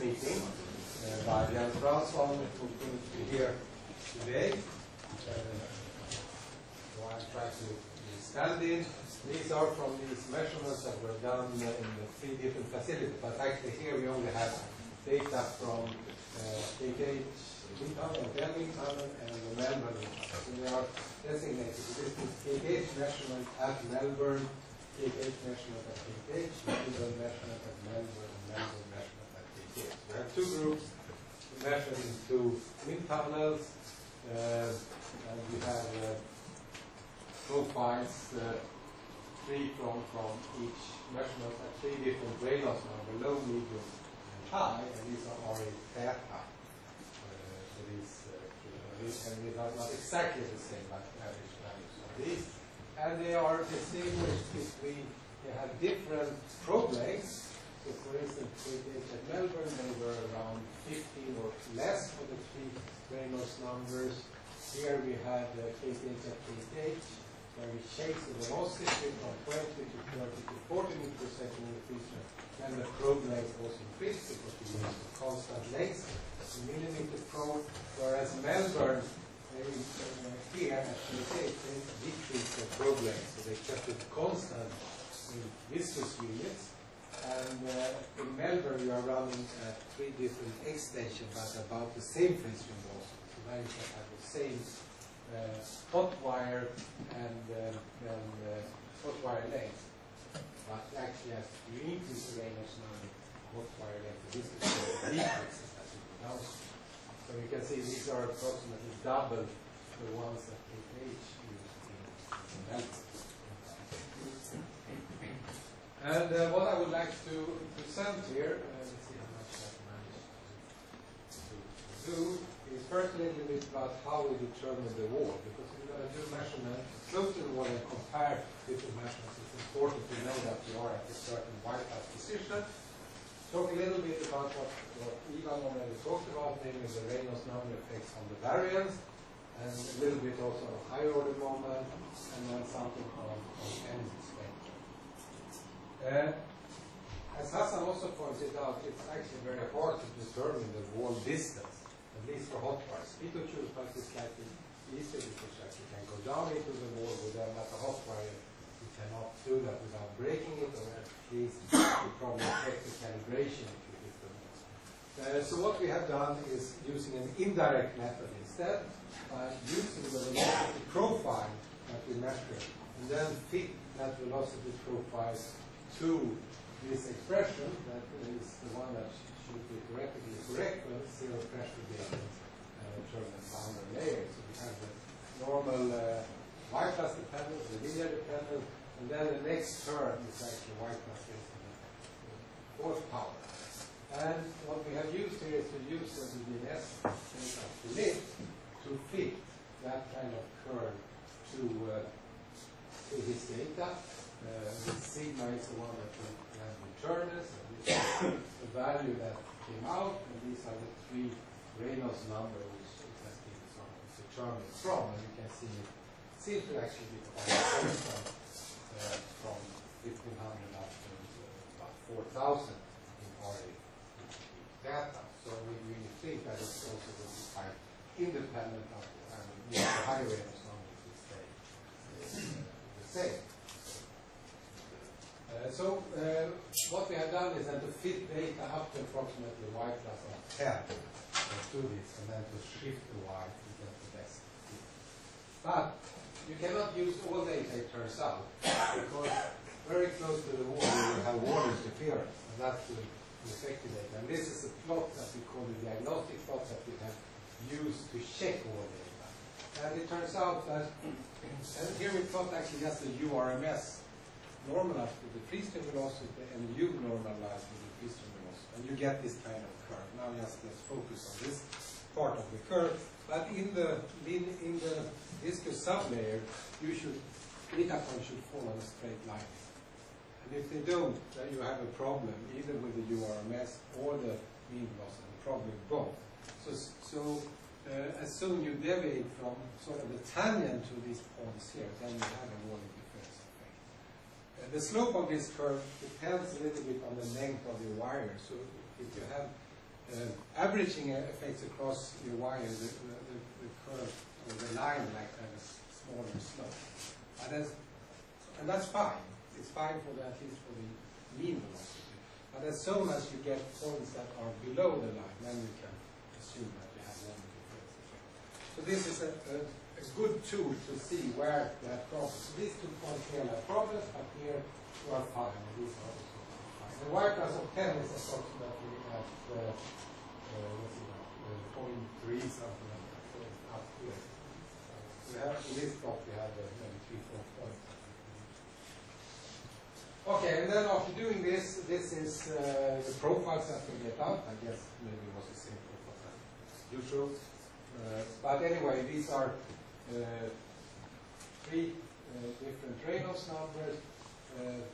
meeting by alfredson, who couldn't be here today. So I'm trying to stand in. These are from these measurements that were done in the 3 different facilities, but actually here we only have data from KKH wind tunnel, wind tunnel, and the Melbourne wind tunnel. So they are designated. So this is KKH measurement at Melbourne, KKH measurement at KKH, Melbourne measurement at Melbourne, and Melbourne measurement at KKH. We have 2 groups measured in 2 wind tunnels, and we have profiles 3 from each measurement at 3 different Reynolds number, low, medium, and high, and these are RA theta. So and these are not exactly the same like average values of these. And they are distinguished between, they have different probe lengths. So for instance, KKH at Melbourne, they were around 15 or less for the 3 Reynolds numbers. Here we had KKH at KKH, where we changed the velocity from 20 to 30 to 40 meters per second increase, and the probe length was increased because we used the constant length, millimeter probe, whereas Melbourne, here at KKH, they decreased the probe length, so they kept it constant in viscous units. And in Melbourne, we are running 3 different X stations, but about the same phase windows. So now you can have the same hot wire and hot wire length. But actually, as you increase the Reynolds number, hot wire length, this is decreases as you go down. So you can see these are approximately double the ones that KKH used in Melbourne. And what I would like to present here, let's see how much I managed to do, is first a little bit about how we determine the wall, because we're going to do measurement close to the wall and compare different measurements. It's important to know that you are at a certain whitehouse position. Talk a little bit about what Ivan already talked about, namely the Reynolds number effects on the variance, and a little bit also on higher order moment, and then something on energy spectrum. As Hassan also pointed out, it's actually very hard to determine the wall distance, at least for hot wires. Picojoule pulse is slightly easier because you can go down into the wall with them. At a hot wire, you cannot do that without breaking it, or at least you probably affect the calibration if you hit the wall. So what we have done is using an indirect method instead, by using the velocity profile that we measure, and then fit that velocity profile to this expression, that is the one that should be theoretically correct when zero pressure being turbulent boundary layer. So we have the normal y-plus dependent, the linear dependent, and then the next term is actually y-plus horsepower. And what we have used here is to use the DNS lift to fit that kind of curve to this data. The sigma is the one that we have returned us, and this is the value that came out, and these are the 3 Reynolds number which it has been determined from, and you can see it seems to actually be quite constant from 1500 up to about 4000 in RA data. So we think that it's also going to be quite independent of the higher Reynolds number will stay the same. What we have done is then to fit data up to approximately y-plus of 10 to this, and then to shift the y to get the best fit. But you cannot use all data, it turns out, because very close to the wall you will have wall interference, and that will affect the data. And this is a plot that we call the diagnostic plot that we have used to check all data. And it turns out that, and here we plot actually just the URMS normalized with the free-stream velocity, and you normalize with the free-stream velocity, and you get this kind of curve. Now let's focus on this part of the curve. But in the viscous sublayer, data points should fall on a straight line. And if they don't, then you have a problem either with the URMS or the mean velocity, probably both. So as soon you deviate from sort of the tangent to these points here, then you have a wall interference effect. The slope of this curve depends a little bit on the length of the wire. So if you have averaging effects across your wire, the curve or the line like that is smaller slope. And that's fine. It's fine for at least for the mean velocity. But as soon as you get points that are below the line, then you can assume that you have one difference effect. So this is a good tool to see where you have problems. So these 2 points here have problems, but here you are fine. And these are also fine. The y plus of 10 is approximately at 0.3 something like that. So it's up here. So we have in this plot we have maybe 3-4 points. Okay, and then after doing this, this is the profiles that we get out. I guess maybe it was the same profile as usual. But anyway, these are 3 different Reynolds numbers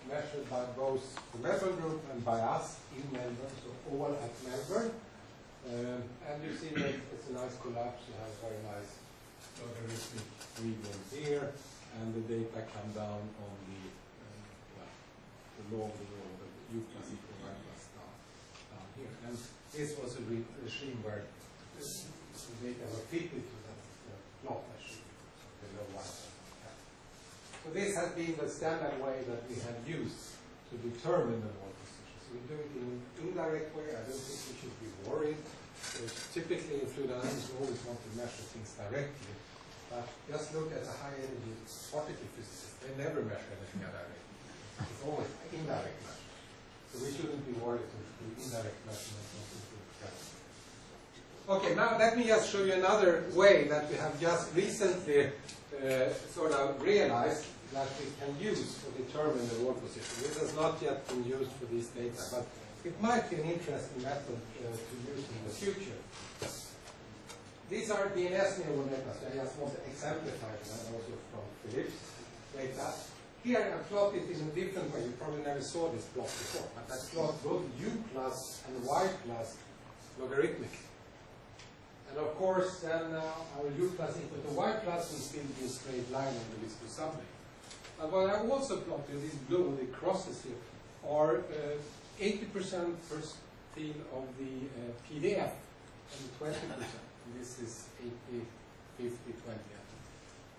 measured by both the Melbourne group and by us in Melbourne, so all at Melbourne. And you see that it's a nice collapse. You have very nice logarithmic regions here, and the data come down on the log of u plus equal y plus down here. And this was a regime where the data were fitted to that plot machine, below y. So this has been the standard way that we have used to determine the wall position. So we do it in an indirect way. I don't think we should be worried. Typically in fluid dynamics, we always want to measure things directly. But just look at the high energy particle physicists. They never measure anything directly. It's always indirect measure. So we shouldn't be worried to do indirect measurements. Okay, now let me just show you another way that we have just recently sort of realized that we can use to determine the wall position. This has not yet been used for these data, but it might be an interesting method to use in the future. These are DNS neural data, so I just want to exemplify that also from Philip's data. Here I plot it in a different way. You probably never saw this plot before, but I plot both u plus and y plus logarithmic. And of course, then our u plus equal to y plus will still be a straight line on the list to submate. But what I also plotted, these blue, the crosses here, are 80% first field of the PDF and 20%. And this is 80, 50, 20.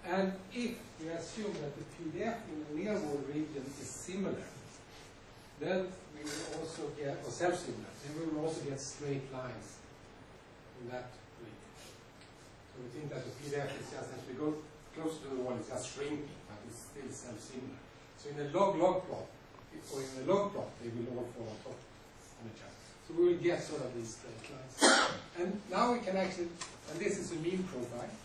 And if we assume that the PDF in the near wall region is similar, then we will also get, or self-similar, then we will also get straight lines in that region. So we think that the PDF is just, as we go closer to the wall, it's just shrinking, but it's still self-similar. So in a log-log plot, or in a log plot, they will all fall on top of each other. So we will get sort of these straight lines. And now we can actually, and this is a mean profile,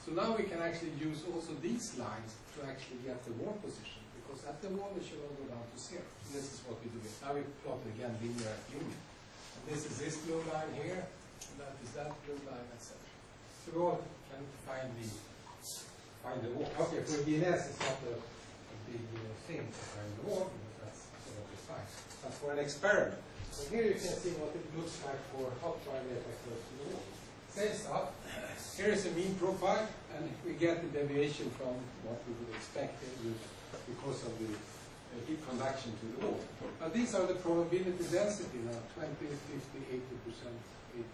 so now we can actually use also these lines to actually get the wall position, because at the wall it should all go down to 0. This is what we do. Now we plot again linear at union. And this is this blue line here, and that is that blue line, etc. So we all can find the wall. Okay, for DNS it's not a big thing to find the wall, because that's absolutely fine. But for an experiment, so here you can see what it looks like for hot wire data close to the wall. Same stuff. Here is a mean profile, and we get the deviation from what we would expect because of the heat conduction to the wall. But these are the probability density now, 20, 50, 80%, 80, 20,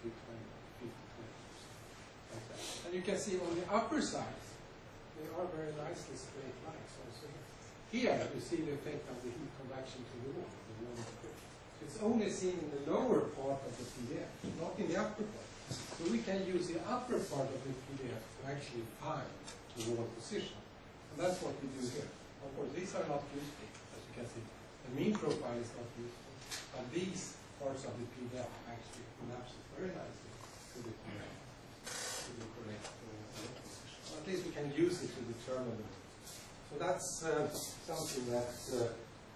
50, 20%. Like that. And you can see on the upper side, they are very nicely straight lines also here. Here you see the effect of the heat conduction to the wall. It's only seen in the lower part of the PDF, not in the upper part. So we can use the upper part of the PDF to actually find the wall position. And that's what we do here. Of course, these are not useful, as you can see. The mean profile is not useful. But these parts of the PDF actually collapses very nicely to the correct wall position. Or at least we can use it to determine it. So that's something that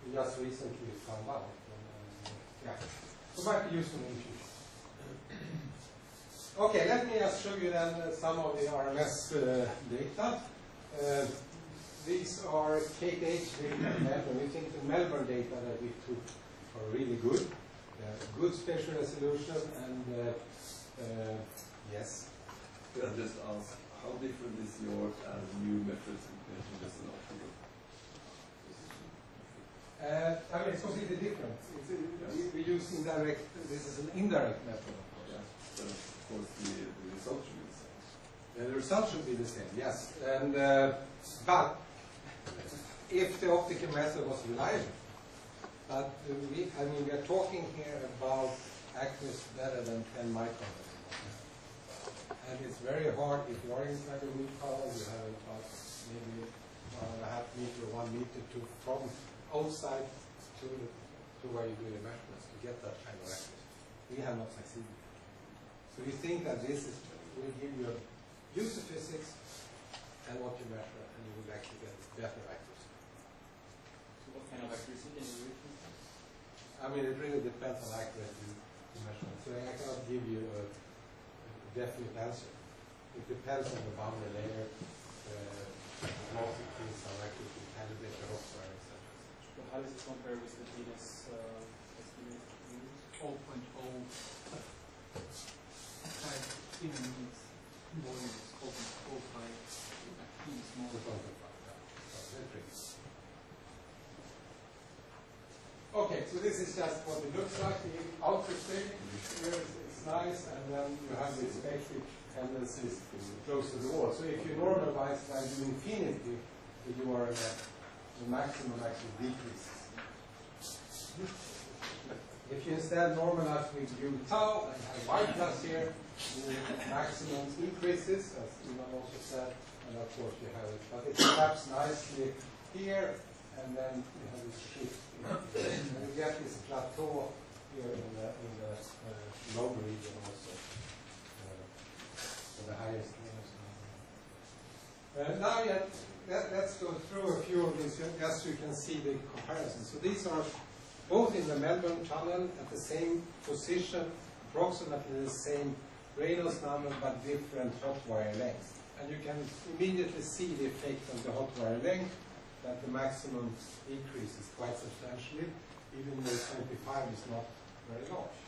we just recently found out. Yeah, so might be useful in the future. Okay, let me just show you then some of the RMS data. These are KTH data in Melbourne. We think the Melbourne data that we took are really good. Good spatial resolution and yes. Can I just ask, how different is your new methods compared to just an optical? I mean, it's completely different. We use indirect, this is an indirect method, of course. then of course the result should be the same. The result should be the same, yes. And but if the optical method was reliable, but we are talking here about accuracy better than 10 microns. And it's very hard if you are inside a root tower, you have about maybe 1.5 meter, 1 meter from outside to where you do the measurements to get that kind of accuracy. We have not succeeded. So we think that this will give you a use of physics and what you measure, and you will actually get better accuracy. So what kind of accuracy can you reach? I mean, it really depends on accuracy measurement. So I cannot give you a definite answer. It depends on the boundary layer, velocity, some accuracy, calibrate the hotwire, etc. But how does this compare with the Venus estimate? 0.05 units, volume is 0.05 piece more. Okay, so this is just what it looks like. The output state here is nice, and then you have the spectral tendencies close to the wall. So if you normalize by to infinity, you are the maximum actually decreases. If you instead normalize with u tau and have y plus here, the maximum increases, as Ivan also said, and of course you have it. But it snaps nicely here, and then you have this shift. And you get this plateau here in the low region also, for the highest values. Now let's go through a few of these just so you can see the comparison. So these are both in the Melbourne tunnel at the same position, approximately the same Reynolds number but different hot wire lengths. And you can immediately see the effect of the hot wire length, that the maximum increases quite substantially, even though 25 is not very large.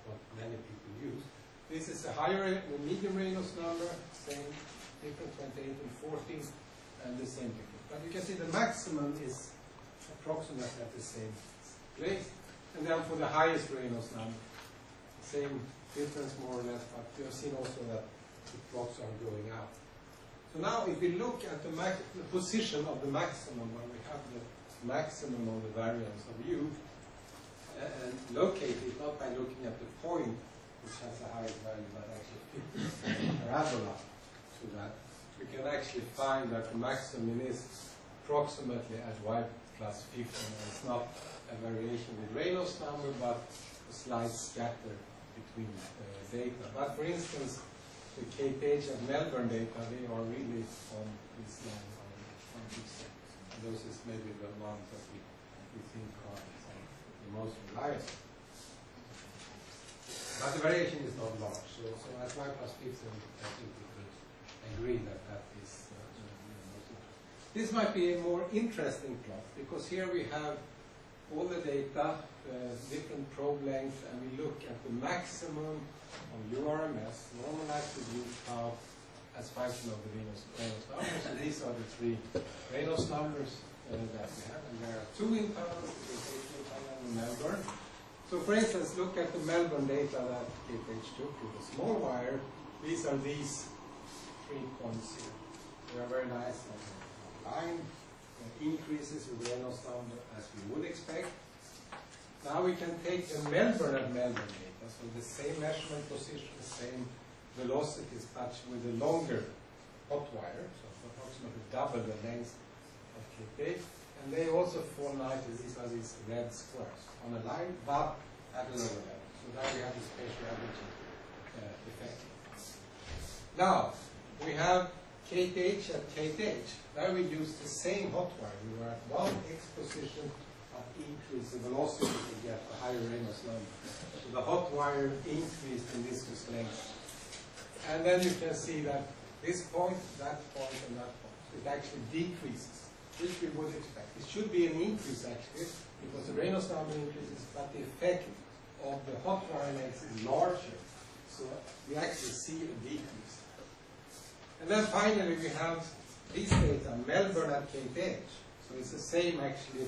What many people use. This is a higher, the medium Reynolds number, same different 28 and 14, and the same difference. But you can see the maximum is approximately at the same place. And then for the highest Reynolds number, same difference more or less, but you have seen also that the plots are going out. So now if we look at the position of the maximum, when we have the maximum of the variance of u, and locate it not by looking at the point, which has the highest value, but actually fits the parabola to that, we can actually find that the maximum is approximately at y plus 15. And it's not a variation with Reynolds number, but a slight scatter between data. But for instance, the KPH and Melbourne data, they are really on this line on this side. And those is maybe the ones that we think are the most reliable. But the variation is not large. So at y plus 15, I think we could agree that that is most interesting. This might be a more interesting plot, because here we have all the data, different probe lengths, and we look at the maximum of URMS, normalized with u tau as function of the Reynolds numbers. So these are the three Reynolds numbers that we have, and there are two in tunnels, the tunnel and Melbourne. So for instance, look at the Melbourne data that KPH took with a small wire. These are these 3 points here. They are very nice and line. Increases with Reynolds number as we would expect. Now we can take the Melbourne and Melbourne data, so the same measurement position, same velocities, but with a longer hot wire, so approximately double the length of KP. And they also fall nicely, these are these red squares on a line, but at a lower level. So now we have the spatial averaging effect. Now, we have KTH at KTH. There we use the same hot wire. We were at one x position, but increase the velocity to get a higher Reynolds number. So the hot wire increased in viscous length. And then you can see that this point, and that point, it actually decreases, which we would expect. It should be an increase actually, because the Reynolds number increases, but the effect of the hot wire length is larger. So we actually see a decrease. And then finally we have these data, Melbourne at KTH. So it's the same actually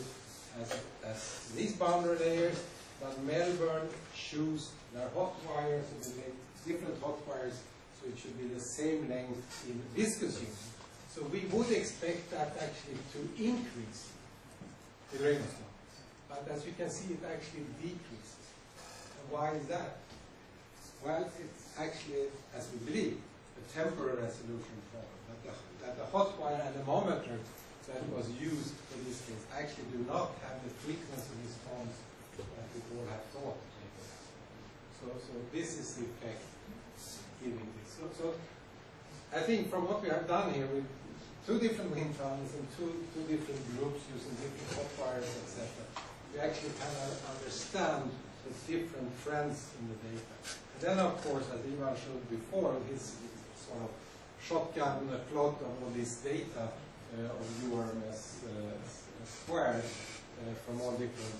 as these boundary layers, but Melbourne choose their hot wires, and they make different hot wires, so it should be the same length in viscous union. So we would expect that actually to increase the Reynolds numbers. But as you can see, it actually decreases. And why is that? Well, it's actually, as we believe, a temporary resolution problem. That the hot wire anemometer that was used for this case actually do not have the frequency response that we all have thought it would have. So this is the effect giving this. So I think from what we have done here with two different wind tunnels and two different groups using different hot wires, etc., we actually can understand the different trends in the data. And then, of course, as Ivan showed before, his sort of shotgun plot of all this data of URMS squared from all different,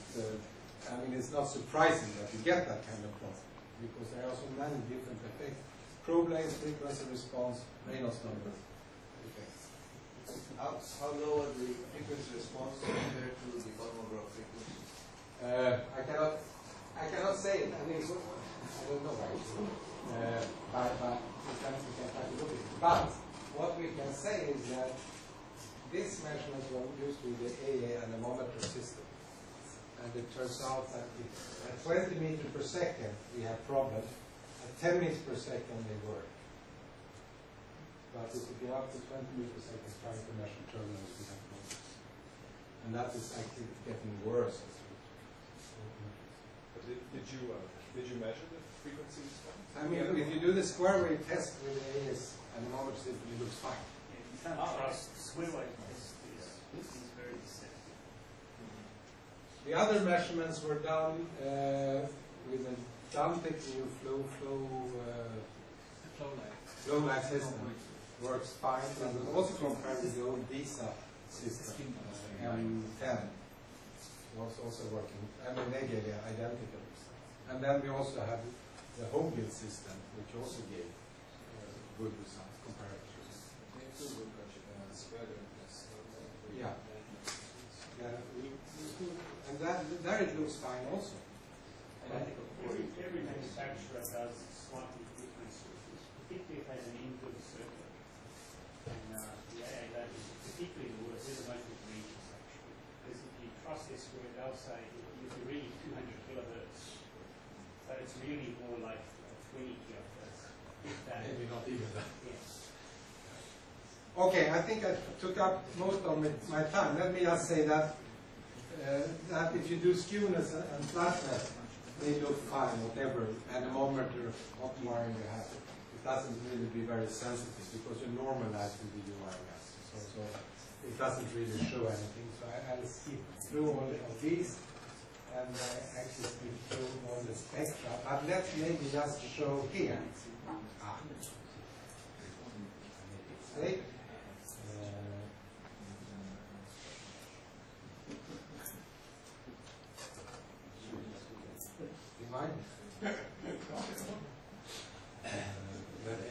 I mean, it's not surprising that you get that kind of plot, because there are so many different effects. Probe length, frequency response, Reynolds number effects. How low are the frequency response compared to the Kolmogorov frequency? I cannot say it. I mean, I don't know actually. But we can try to look at it. But what we can say is that this measurement was used with the AA anemometer system. And it turns out that at 20 meters per second we have problems. At 10 meters per second they work. But if you go up to 20 meters per second trying to measure turbulence, we have problems. And that is actually getting worse. But did you measure the frequency response? I mean, if you do the square wave test with the AS anemometer system, it looks fine. You can't trust square wave test is very deceptive. The other measurements were done with a Dantec new flow light system. Works fine, and also compared with the old VISA system, M10 was also working. I mean, they gave identical results. And then we also have the home build system, which also gave good results compared to. Yeah. And there it looks fine also. Every manufacturer does slightly different circuits, particularly if it has an input circuit. And the AA lab is particularly the worst. They're the most egregious, actually. Because if you trust this where they'll say you're reading 200 kilohertz, but it's really more like 20 kilohertz. If that. Maybe not even that. Yes. Okay, I think I took up most of my time. Let me just say that if you do skewness and flatness, they look fine, whatever anemometer, hot wiring you have. It doesn't really be very sensitive because you normalize with the URMS. So it doesn't really show anything. So I'll skip through all of these and actually skip through all the spectra. But let's maybe just show here. Okay.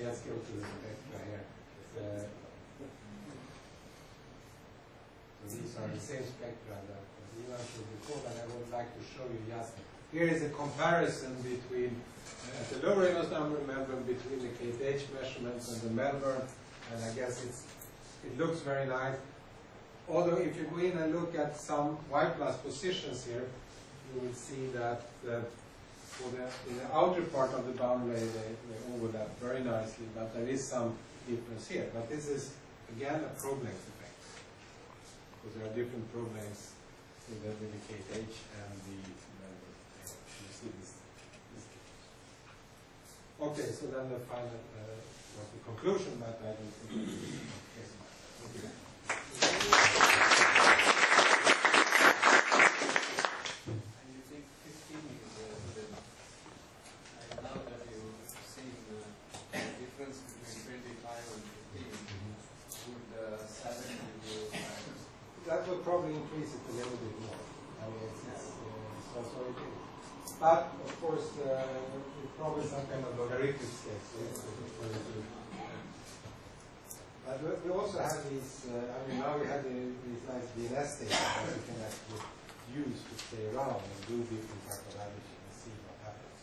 Let's go to the spectra here. So these are the same spectra that Ivan showed before, and I would like to show you just here is a comparison between the low Reynolds number Melbourne between the KTH measurements and the Melbourne, and I guess it looks very nice. Although if you go in and look at some Y plus positions here, you will see that in the outer part of the boundary they overlap very nicely, but there is some difference here. But this is again a probe length effect, because there are different probe lengths with the KTH and the Melbourne. You see this okay, so then the final was the conclusion, but I don't think yes. Okay. That would probably increase it a little bit more. I mean, but of course, it's probably some kind of logarithmic scale. But we also have these. I mean, now we have these nice DNS data that we can actually use to play around and do different type of averaging and see what happens.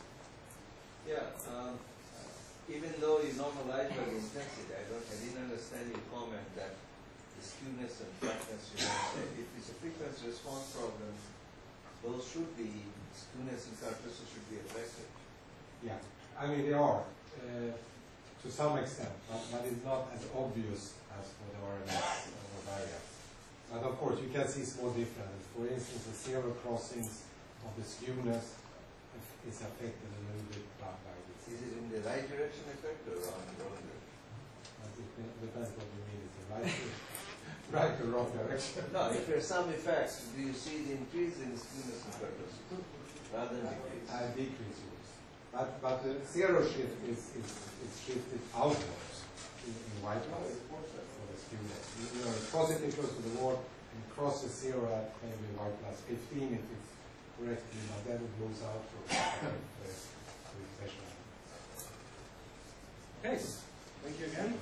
Yeah, even though you normalize by the intensity, I didn't understand your comment that the skewness and flatness, you know, if it's a frequency response problem, those should be, skewness and characteristics should be affected. Yeah, I mean they are to some extent, but it's not as obvious as for the RMS or variance. But of course, you can see small differences. For instance, the zero crossings of the skewness is affected a little bit by this. Is it in the right direction effect or wrong direction? It depends what you mean. Is it right or wrong direction? No, if there's some effects, do you see the increase in skewness and characteristics rather than decrease? Decrease yours. But the zero shift is shifted outwards in white light for the skewness. You know, it's positive close to the wall and crosses zero at maybe white plus 15 if it's correctly, but then it moves out for special. Okay, thank you again.